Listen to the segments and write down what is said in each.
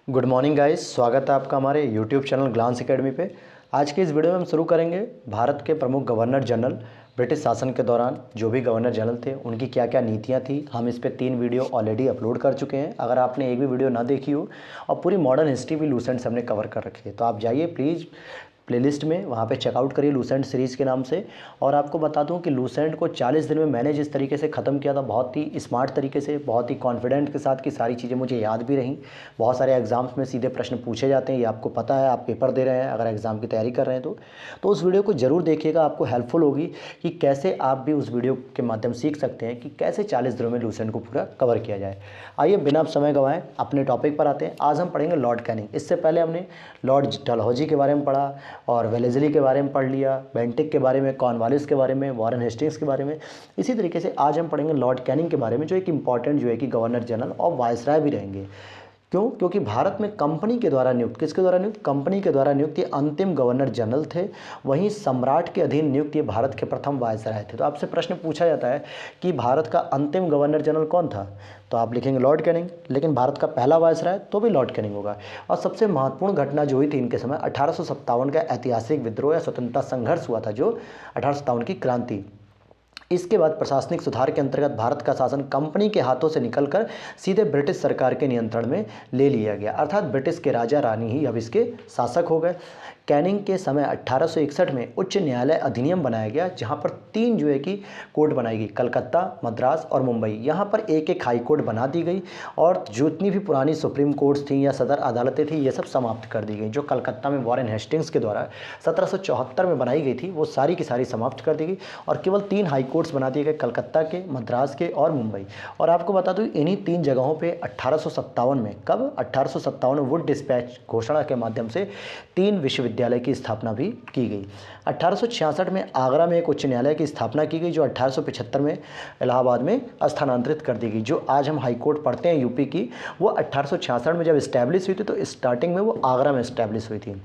Good morning guys, स्वागत है आपका हमारे यूट्यूब चैनल ग्लांस एकेडमी पे। आज की इस वीडियो में हम शुरू करेंगे भारत के प्रमुख गवर्नर जनरल ब्रिटिश शासन के दौरान जो भी गवर्नर जनरल थे उनकी क्या क्या नीतियां थी। हम इस पे 3 वीडियो ऑलरेडी अपलोड कर चुके हैं। अगर आपने एक भी वीडियो ना देखी हो और पूरी मॉडर्न हिस्ट्री भी लूसेंट से हमने कवर कर रखी है तो आप जाइए प्लीज़ प्लेलिस्ट में, वहाँ पे चेकआउट करिए लूसेंट सीरीज़ के नाम से। और आपको बता दूं कि लूसेंट को 40 दिन में मैंने जिस तरीके से ख़त्म किया था, बहुत ही स्मार्ट तरीके से, बहुत ही कॉन्फिडेंट के साथ कि सारी चीज़ें मुझे याद भी रहीं। बहुत सारे एग्जाम्स में सीधे प्रश्न पूछे जाते हैं, ये आपको पता है, आप पेपर दे रहे हैं अगर एग्ज़ाम की तैयारी कर रहे हैं तो उस वीडियो को ज़रूर देखिएगा, आपको हेल्पफुल होगी कि कैसे आप भी उस वीडियो के माध्यम सीख सकते हैं कि कैसे 40 दिनों में लूसेंट को पूरा कवर किया जाए। आइए बिना समय गंवाए अपने टॉपिक पर आते हैं। आज हम पढ़ेंगे लॉर्ड कैनिंग। इससे पहले हमने लॉर्ड डलहौजी के बारे में पढ़ा और वेलेज़ली के बारे में पढ़ लिया, बेंटिक के बारे में, कॉर्नवालिस के बारे में, वॉरेन हेस्टिंग्स के बारे में। इसी तरीके से आज हम पढ़ेंगे लॉर्ड कैनिंग के बारे में, जो एक इंपॉर्टेंट जो है कि गवर्नर जनरल और वायसराय भी रहेंगे। क्यों? क्योंकि भारत में कंपनी के द्वारा नियुक्त, किसके द्वारा नियुक्त? कंपनी के द्वारा नियुक्त ये अंतिम गवर्नर जनरल थे। वहीं सम्राट के अधीन नियुक्त ये भारत के प्रथम वायसराय थे। तो आपसे प्रश्न पूछा जाता है कि भारत का अंतिम गवर्नर जनरल कौन था, तो आप लिखेंगे लॉर्ड कैनिंग। लेकिन भारत का पहला वायसराय तो भी लॉर्ड कैनिंग होगा। और सबसे महत्वपूर्ण घटना जो हुई थी इनके समय 1857 का ऐतिहासिक विद्रोह या स्वतंत्रता संघर्ष हुआ था, जो 1857 की क्रांति। इसके बाद प्रशासनिक सुधार के अंतर्गत भारत का शासन कंपनी के हाथों से निकलकर सीधे ब्रिटिश सरकार के नियंत्रण में ले लिया गया, अर्थात ब्रिटिश के राजा रानी ही अब इसके शासक हो गए। कैनिंग के समय 1861 में उच्च न्यायालय अधिनियम बनाया गया, जहां पर 3 जो है कि कोर्ट बनाई गई, कलकत्ता, मद्रास और मुंबई। यहां पर एक एक हाई कोर्ट बना दी गई और जितनी भी पुरानी सुप्रीम कोर्ट्स थी या सदर अदालतें थी ये सब समाप्त कर दी गई। जो कलकत्ता में वॉरेन हेस्टिंग्स के द्वारा 1774 में बनाई गई थी वो सारी की सारी समाप्त कर दी गई और केवल 3 हाई कोर्ट्स बना दिए गए, कलकत्ता के, मद्रास के और मुंबई। और आपको बता दूं इन्हीं 3 जगहों पर 1857 में, कब? 1857 में वुड डिस्पैच घोषणा के माध्यम से 3 विश्वविद्यालय की स्थापना भी की गई। 1866 में आगरा में एक उच्च न्यायालय की स्थापना की गई, जो 1875 में इलाहाबाद में स्थानांतरित कर दी गई। जो आज हम हाई कोर्ट पढ़ते हैं यूपी की, वो 1866 में जब इस्टेब्लिश हुई थी तो स्टार्टिंग में वो आगरा में इस्टेब्लिश हुई थी।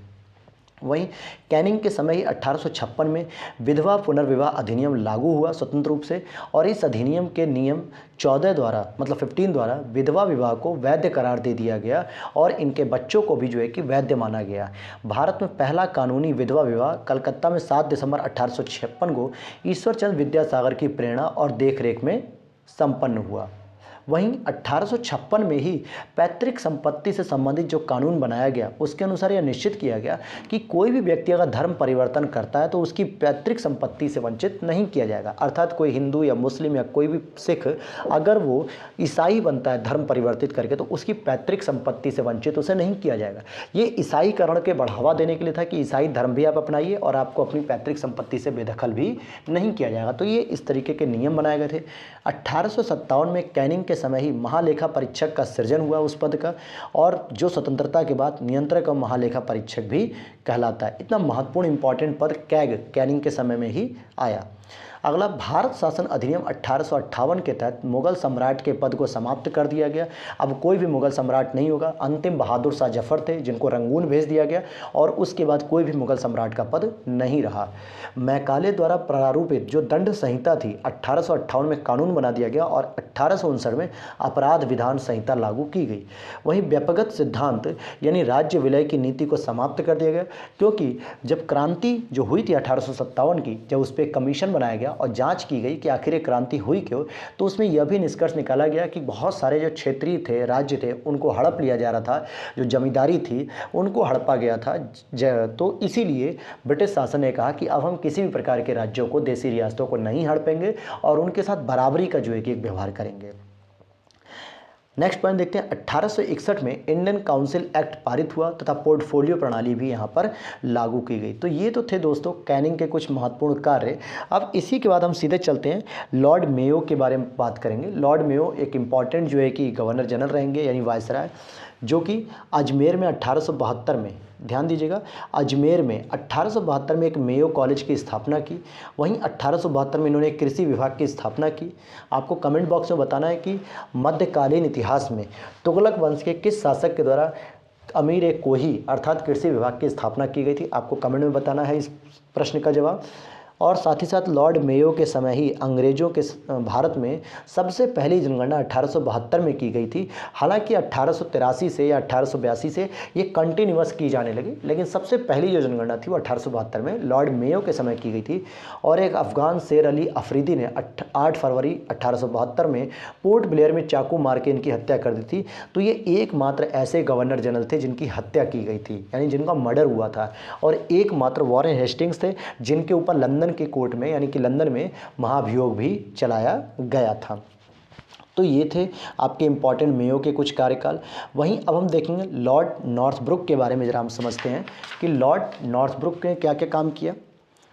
वहीं कैनिंग के समय ही 1856 में विधवा पुनर्विवाह अधिनियम लागू हुआ स्वतंत्र रूप से, और इस अधिनियम के नियम 14 द्वारा, मतलब 15 द्वारा विधवा विवाह को वैध करार दे दिया गया और इनके बच्चों को भी जो है कि वैध माना गया। भारत में पहला कानूनी विधवा विवाह कलकत्ता में 7 दिसंबर 1856 को ईश्वरचंद्र विद्यासागर की प्रेरणा और देखरेख में संपन्न हुआ। वहीं 1856 में ही पैतृक संपत्ति से संबंधित जो कानून बनाया गया उसके अनुसार यह निश्चित किया गया कि कोई भी व्यक्ति अगर धर्म परिवर्तन करता है तो उसकी पैतृक संपत्ति से वंचित नहीं किया जाएगा। अर्थात कोई हिंदू या मुस्लिम या कोई भी सिख अगर वो ईसाई बनता है धर्म परिवर्तित करके तो उसकी पैतृक संपत्ति से वंचित उसे नहीं किया जाएगा। ये ईसाईकरण के बढ़ावा देने के लिए था कि ईसाई धर्म भी आप अपनाइए और आपको अपनी पैतृक संपत्ति से बेदखल भी नहीं किया जाएगा। तो ये इस तरीके के नियम बनाए गए थे। 1857 में कैनिंग समय ही महालेखा परीक्षक का सृजन हुआ उस पद का, और जो स्वतंत्रता के बाद नियंत्रक और महालेखा परीक्षक भी कहलाता है। इतना महत्वपूर्ण इंपॉर्टेंट पद कैनिंग के समय में ही आया। अगला, भारत शासन अधिनियम 1858 के तहत मुगल सम्राट के पद को समाप्त कर दिया गया। अब कोई भी मुगल सम्राट नहीं होगा। अंतिम बहादुर शाह जफर थे जिनको रंगून भेज दिया गया और उसके बाद कोई भी मुगल सम्राट का पद नहीं रहा। मैकाले द्वारा प्रारूपित जो दंड संहिता थी 1858 में कानून बना दिया गया और 1859 में अपराध विधान संहिता लागू की गई। वहीं व्यक्तिगत सिद्धांत यानी राज्य विलय की नीति को समाप्त कर दिया गया, क्योंकि जब क्रांति जो हुई थी 1857 की, जब उस पर कमीशन बनाया गया और जांच की गई कि आखिर ये क्रांति हुई क्यों, तो उसमें यह भी निष्कर्ष निकाला गया कि बहुत सारे जो क्षेत्रीय थे, राज्य थे, उनको हड़प लिया जा रहा था। जो जमींदारी थी उनको हड़पा गया था। तो इसीलिए ब्रिटिश शासन ने कहा कि अब हम किसी भी प्रकार के राज्यों को, देसी रियासतों को नहीं हड़पेंगे और उनके साथ बराबरी का जो है कि एक व्यवहार करेंगे। नेक्स्ट पॉइंट देखते हैं। 1861 में इंडियन काउंसिल एक्ट पारित हुआ तथा पोर्टफोलियो प्रणाली भी यहाँ पर लागू की गई। तो ये तो थे दोस्तों कैनिंग के कुछ महत्वपूर्ण कार्य। अब इसी के बाद हम सीधे चलते हैं लॉर्ड मेयो के बारे में बात करेंगे। लॉर्ड मेयो एक इम्पॉर्टेंट जो है कि गवर्नर जनरल रहेंगे यानी वायसराय, जो कि अजमेर में 1872 में, ध्यान दीजिएगा, अजमेर में 1872 में एक मेयो कॉलेज की स्थापना की। वहीं 1872 में इन्होंने कृषि विभाग की स्थापना की। आपको कमेंट बॉक्स में बताना है कि मध्यकालीन इतिहास में तुगलक वंश के किस शासक के द्वारा अमीर ए कोही अर्थात कृषि विभाग की स्थापना की गई थी। आपको कमेंट में बताना है इस प्रश्न का जवाब। और साथ ही साथ लॉर्ड मेयो के समय ही अंग्रेज़ों के भारत में सबसे पहली जनगणना 1872 में की गई थी। हालांकि 1883 से या 1882 से ये कंटिन्यूअस की जाने लगी, लेकिन सबसे पहली जो जनगणना थी वो 1872 में लॉर्ड मेयो के समय की गई थी। और एक अफ़गान शेर अली अफरीदी ने 8 फरवरी 1872 में पोर्ट ब्लेयर में चाकू मार के इनकी हत्या कर दी थी। तो ये एकमात्र ऐसे गवर्नर जनरल थे जिनकी हत्या की गई थी, यानी जिनका मर्डर हुआ था। और एकमात्र वॉरेन हेस्टिंग्स थे जिनके ऊपर लंदन के कोर्ट में, यानी कि लंदन में महाभियोग भी चलाया गया था। तो ये थे आपके इम्पॉर्टेंट मेयो के कुछ कार्यकाल। वहीं अब हम देखेंगे लॉर्ड नॉर्थब्रुक के बारे में ज़रा हम समझते हैं कि लॉर्ड नॉर्थब्रुक ने क्या क्या काम किया।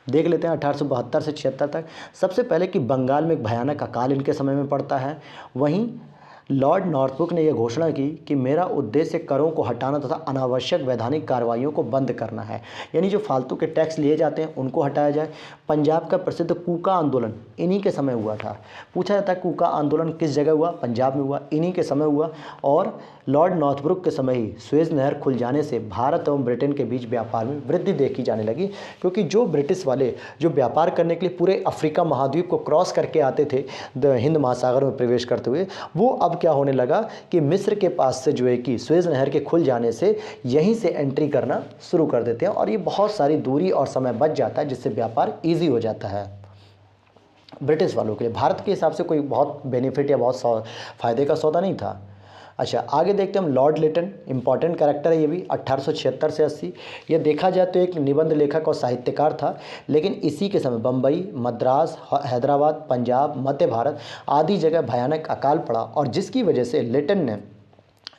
देख लेते हैं 1872 से 76 तक। सबसे पहले कि बंगाल में एक भयानक अकाल इनके समय में पड़ता है। वहीं लॉर्ड नॉर्थब्रुक ने यह घोषणा की कि मेरा उद्देश्य करों को हटाना तथा अनावश्यक वैधानिक कार्रवाइयों को बंद करना है, यानी जो फालतू के टैक्स लिए जाते हैं उनको हटाया जाए। पंजाब का प्रसिद्ध कूका आंदोलन इन्हीं के समय हुआ था। पूछा जाता है कूका आंदोलन किस जगह हुआ? पंजाब में हुआ, इन्हीं के समय हुआ। और लॉर्ड नॉर्थब्रुक के समय ही सुएज़ नहर खुल जाने से भारत एवं ब्रिटेन के बीच व्यापार में वृद्धि देखी जाने लगी, क्योंकि जो ब्रिटिश वाले जो व्यापार करने के लिए पूरे अफ्रीका महाद्वीप को क्रॉस करके आते थे हिंद महासागर में प्रवेश करते हुए, वो अब क्या होने लगा कि मिस्र के पास से जो है कि सुएज़ नहर के खुल जाने से यहीं से एंट्री करना शुरू कर देते हैं और ये बहुत सारी दूरी और समय बच जाता है, जिससे व्यापार ईजी हो जाता है ब्रिटिश वालों के लिए। भारत के हिसाब से कोई बहुत बेनिफिट या बहुत फ़ायदे का सौदा नहीं था। अच्छा, आगे देखते हैं हम लॉर्ड लिटन। इंपॉर्टेंट कैरेक्टर है ये भी, 1876 से 80। ये देखा जाए तो एक निबंध लेखक और साहित्यकार था, लेकिन इसी के समय बम्बई, मद्रास, हैदराबाद, पंजाब, मध्य भारत आदि जगह भयानक अकाल पड़ा, और जिसकी वजह से लिटन ने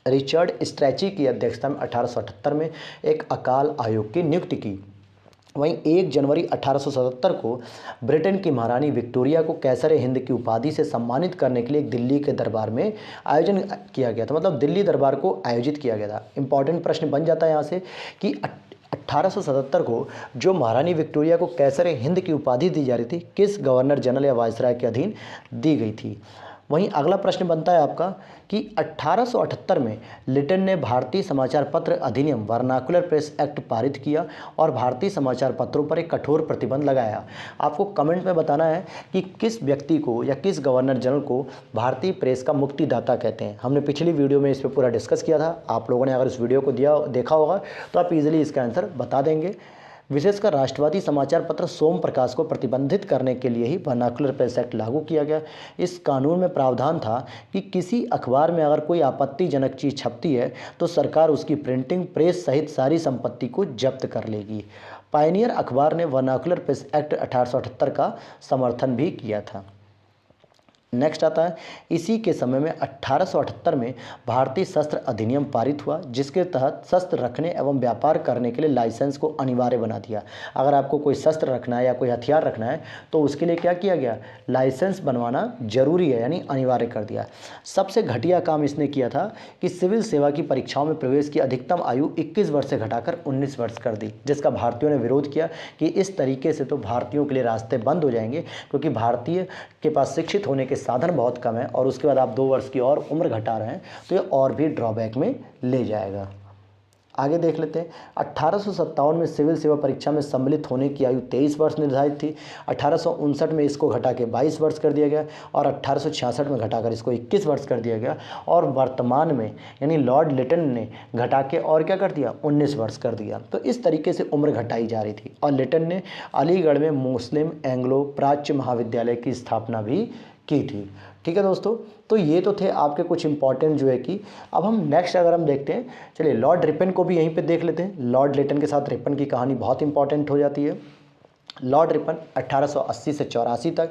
रिचर्ड स्ट्रैची की अध्यक्षता में 1878 में एक अकाल आयोग की नियुक्ति की। वहीं 1 जनवरी 1877 को ब्रिटेन की महारानी विक्टोरिया को कैसर हिंद की उपाधि से सम्मानित करने के लिए दिल्ली के दरबार में आयोजन किया गया था, मतलब दिल्ली दरबार को आयोजित किया गया था। इंपॉर्टेंट प्रश्न बन जाता है यहाँ से कि 1877 को जो महारानी विक्टोरिया को कैसर हिंद की उपाधि दी जा रही थी, किस गवर्नर जनरल या वायसराय के अधीन दी गई थी। वहीं अगला प्रश्न बनता है आपका कि 1878 में लिटन ने भारतीय समाचार पत्र अधिनियम वर्नाकुलर प्रेस एक्ट पारित किया और भारतीय समाचार पत्रों पर एक कठोर प्रतिबंध लगाया। आपको कमेंट में बताना है कि किस व्यक्ति को या किस गवर्नर जनरल को भारतीय प्रेस का मुक्तिदाता कहते हैं। हमने पिछली वीडियो में इस पर पूरा डिस्कस किया था। आप लोगों ने अगर इस वीडियो को देखा होगा तो आप इजीली इसका आंसर बता देंगे। विशेषकर राष्ट्रवादी समाचार पत्र सोम प्रकाश को प्रतिबंधित करने के लिए ही वर्नाकुलर प्रेस एक्ट लागू किया गया। इस कानून में प्रावधान था कि किसी अखबार में अगर कोई आपत्तिजनक चीज़ छपती है तो सरकार उसकी प्रिंटिंग प्रेस सहित सारी संपत्ति को जब्त कर लेगी। पायनियर अखबार ने वर्नाकुलर प्रेस एक्ट 1878 का समर्थन भी किया था। नेक्स्ट आता है, इसी के समय में 1878 में भारतीय शस्त्र अधिनियम पारित हुआ, जिसके तहत शस्त्र रखने एवं व्यापार करने के लिए लाइसेंस को अनिवार्य बना दिया। अगर आपको कोई शस्त्र रखना है या कोई हथियार रखना है तो उसके लिए क्या किया गया, लाइसेंस बनवाना जरूरी है, यानी अनिवार्य कर दिया। सबसे घटिया काम इसने किया था कि सिविल सेवा की परीक्षाओं में प्रवेश की अधिकतम आयु 21 वर्ष से घटाकर 19 वर्ष कर दी, जिसका भारतीयों ने विरोध किया कि इस तरीके से तो भारतीयों के लिए रास्ते बंद हो जाएंगे, क्योंकि भारतीय के पास शिक्षित होने के साधन बहुत कम है और उसके बाद आप 2 वर्ष की और उम्र घटा रहे हैं तो ये और भी ड्रॉबैक में ले जाएगा। आगे देख लेते हैं, 1857 में सिविल सेवा परीक्षा में सम्मिलित होने की आयु 23 वर्ष निर्धारित थी। 1859 में इसको घटा के 22 वर्ष कर दिया गया और 1866 में घटाकर इसको 21 वर्ष कर दिया गया और वर्तमान में यानी लॉर्ड लिटन ने घटा के और क्या कर दिया, 19 वर्ष कर दिया। तो इस तरीके से उम्र घटाई जा रही थी। और लिटन ने अलीगढ़ में मुस्लिम एंग्लो प्राच्य महाविद्यालय की स्थापना भी की थी। ठीक है दोस्तों, तो ये तो थे आपके कुछ इंपॉर्टेंट जो है कि अब हम नेक्स्ट अगर हम देखते हैं, चलिए लॉर्ड रिपन को भी यहीं पे देख लेते हैं। लॉर्ड लिटन के साथ रिपन की कहानी बहुत इंपॉर्टेंट हो जाती है। लॉर्ड रिपन 1880 से 84 तक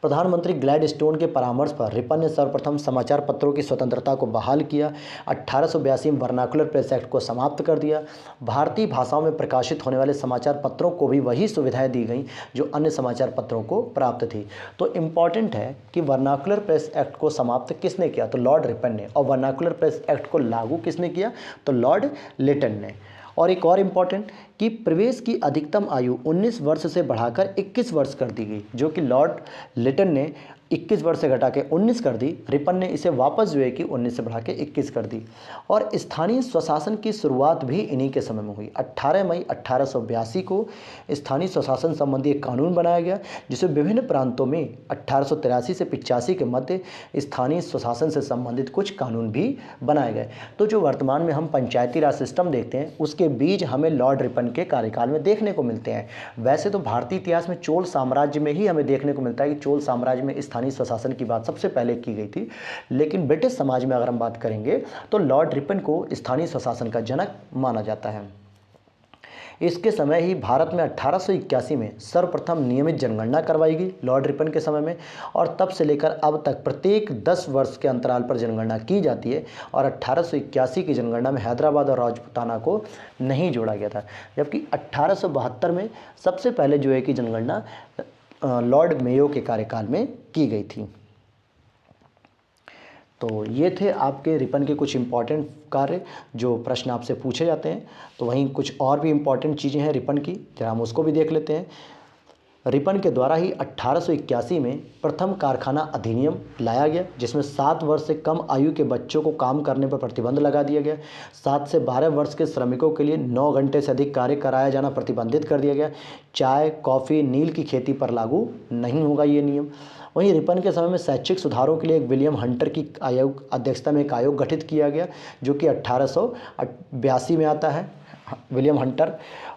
प्रधानमंत्री ग्लैडस्टोन के परामर्श पर रिपन ने सर्वप्रथम समाचार पत्रों की स्वतंत्रता को बहाल किया। 1882 में वर्नाकुलर प्रेस एक्ट को समाप्त कर दिया। भारतीय भाषाओं में प्रकाशित होने वाले समाचार पत्रों को भी वही सुविधाएं दी गई जो अन्य समाचार पत्रों को प्राप्त थी। तो इम्पॉर्टेंट है कि वर्नाकुलर प्रेस एक्ट को समाप्त किसने किया, तो लॉर्ड रिपन ने, और वर्नाकुलर प्रेस एक्ट को लागू किसने किया, तो लॉर्ड लिटन ने। और एक और इम्पॉर्टेंट कि प्रवेश की अधिकतम आयु 19 वर्ष से बढ़ाकर 21 वर्ष कर दी गई, जो कि लॉर्ड लिटन ने 21 वर्ष से घटा के 19 कर दी, रिपन ने इसे वापस जो है कि 19 से बढ़ा के 21 कर दी। और स्थानीय स्वशासन की शुरुआत भी इन्हीं के समय में हुई। 18 मई 1882 को स्थानीय स्वशासन संबंधी एक कानून बनाया गया, जिसे विभिन्न प्रांतों में 1883 से 85 के मध्य स्थानीय स्वशासन से संबंधित कुछ कानून भी बनाए गए। तो जो वर्तमान में हम पंचायती राज सिस्टम देखते हैं, उसके बीज हमें लॉर्ड रिपन के कार्यकाल में देखने को मिलते हैं। वैसे तो भारतीय इतिहास में चोल साम्राज्य में ही हमें देखने को मिलता है कि चोल साम्राज्य में स्थानीय स्वशासन की बात सबसे पहले की गई थी, लेकिन ब्रिटिश समाज में अगर हम बात करेंगे तो लॉर्ड रिपन को स्थानीय स्वशासन का जनक माना जाता है। इसके समय ही भारत में 1881 में सर्वप्रथम नियमित जनगणना करवाई गई लॉर्ड रिपन के समय में, और तब से लेकर अब तक प्रत्येक 10 वर्ष के अंतराल पर जनगणना की जाती है। और 1881 की जनगणना में हैदराबाद और राजपूताना को नहीं जोड़ा गया था, जबकि 1872 में सबसे पहले जो है कि जनगणना लॉर्ड मेयो के कार्यकाल में की गई थी। तो ये थे आपके रिपन के कुछ इम्पॉर्टेंट कार्य जो प्रश्न आपसे पूछे जाते हैं। तो वहीं कुछ और भी इम्पॉर्टेंट चीज़ें हैं रिपन की, जरा हम उसको भी देख लेते हैं। रिपन के द्वारा ही 1881 में प्रथम कारखाना अधिनियम लाया गया, जिसमें 7 वर्ष से कम आयु के बच्चों को काम करने पर प्रतिबंध लगा दिया गया। 7 से 12 वर्ष के श्रमिकों के लिए 9 घंटे से अधिक कार्य कराया जाना प्रतिबंधित कर दिया गया। चाय, कॉफ़ी, नील की खेती पर लागू नहीं होगा ये नियम। वहीं रिपन के समय में शैक्षिक सुधारों के लिए एक विलियम हंटर की अध्यक्षता में एक आयोग गठित किया गया, जो कि 1882 में आता है, विलियम हंटर।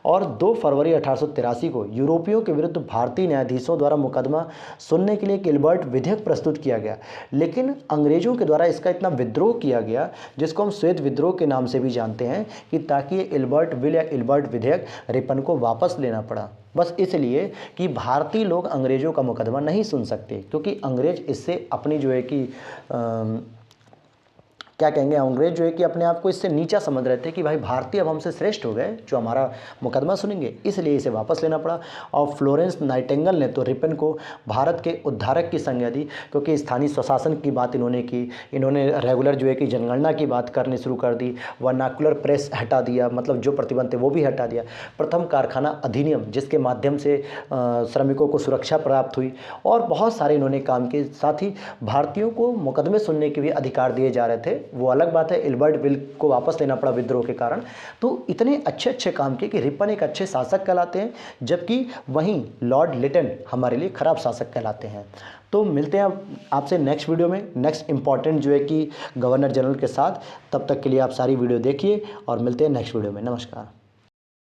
और 2 फरवरी 1883 को यूरोपियों के विरुद्ध भारतीय न्यायाधीशों द्वारा मुकदमा सुनने के लिए एक इल्बर्ट विधेयक प्रस्तुत किया गया, लेकिन अंग्रेजों के द्वारा इसका इतना विद्रोह किया गया, जिसको हम श्वेत विद्रोह के नाम से भी जानते हैं, कि ताकि ये इल्बर्ट बिल या इल्बर्ट विधेयक रिपन को वापस लेना पड़ा, बस इसलिए कि भारतीय लोग अंग्रेजों का मुकदमा नहीं सुन सकते, क्योंकि अंग्रेज इससे अपनी जो है कि क्या कहेंगे, अंग्रेज जो है कि अपने आप को इससे नीचा समझ रहे थे कि भाई भारतीय अब हमसे श्रेष्ठ हो गए जो हमारा मुकदमा सुनेंगे, इसलिए इसे वापस लेना पड़ा। और फ्लोरेंस नाइटिंगेल ने तो रिपन को भारत के उद्धारक की संज्ञा दी, क्योंकि स्थानीय स्वशासन की बात इन्होंने की, इन्होंने रेगुलर जो है कि जनगणना की बात करनी शुरू कर दी, वर्नाकुलर प्रेस हटा दिया, मतलब जो प्रतिबंध थे वो भी हटा दिया, प्रथम कारखाना अधिनियम जिसके माध्यम से श्रमिकों को सुरक्षा प्राप्त हुई, और बहुत सारे इन्होंने काम किए। साथ ही भारतीयों को मुकदमे सुनने के भी अधिकार दिए जा रहे थे, वो अलग बात है, इल्बर्ट बिल को वापस लेना पड़ा विद्रोह के कारण। तो इतने अच्छे अच्छे काम किए कि रिपन एक अच्छे शासक कहलाते हैं, जबकि वहीं लॉर्ड लिटन हमारे लिए खराब शासक कहलाते हैं। तो मिलते हैं आपसे नेक्स्ट वीडियो में, नेक्स्ट इंपॉर्टेंट जो है कि गवर्नर जनरल के साथ। तब तक के लिए आप सारी वीडियो देखिए और मिलते हैं नेक्स्ट वीडियो में। नमस्कार।